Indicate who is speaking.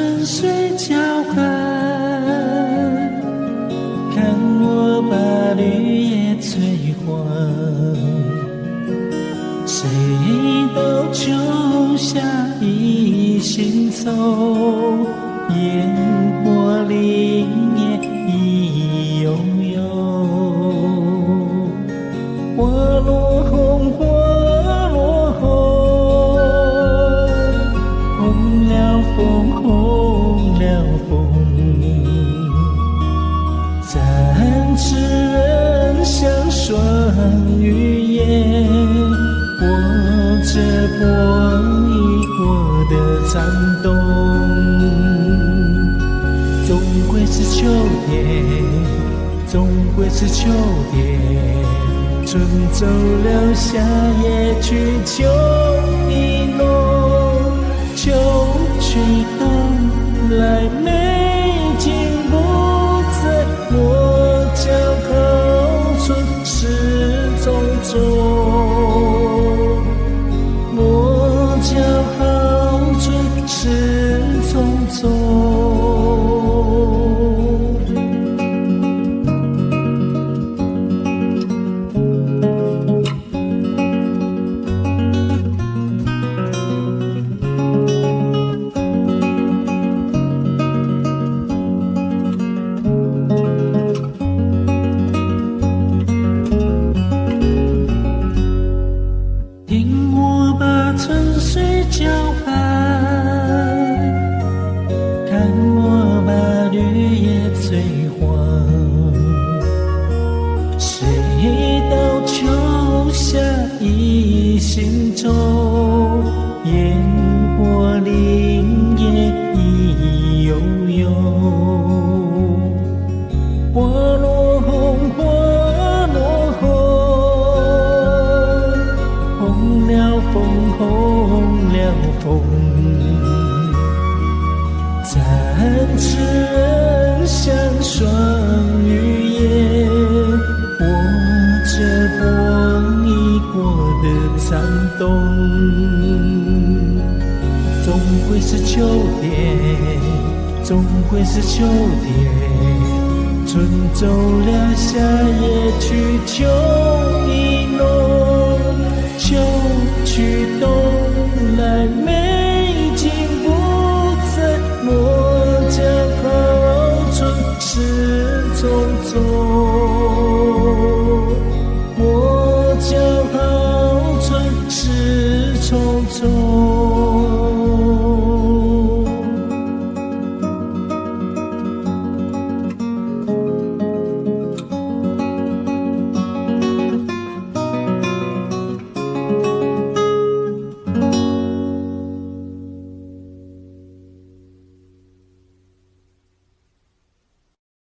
Speaker 1: 春水浇灌，看我把绿叶催黄。谁都就像一行走，烟波林叶已悠悠。花落红，花落红，红了风，红了风。展翅人像双羽燕，握着波一过的颤动。终归是秋天，终归是秋天。春走了，夏也去，秋意浓，秋去冬来，美景不在我脚后，春始终走，我脚后，春始终走。春水浇灌，看我把绿叶催黄。谁道秋夏一行走，烟波林叶已悠悠。花落红，花落红，红了风，红了风。展翅人像双羽燕，握着波一过的颤动。终归是秋天，终归是秋天。春走了，夏也去，秋意浓，秋去冬来，美景不在我脚后，春始终走，我脚后，春始终走。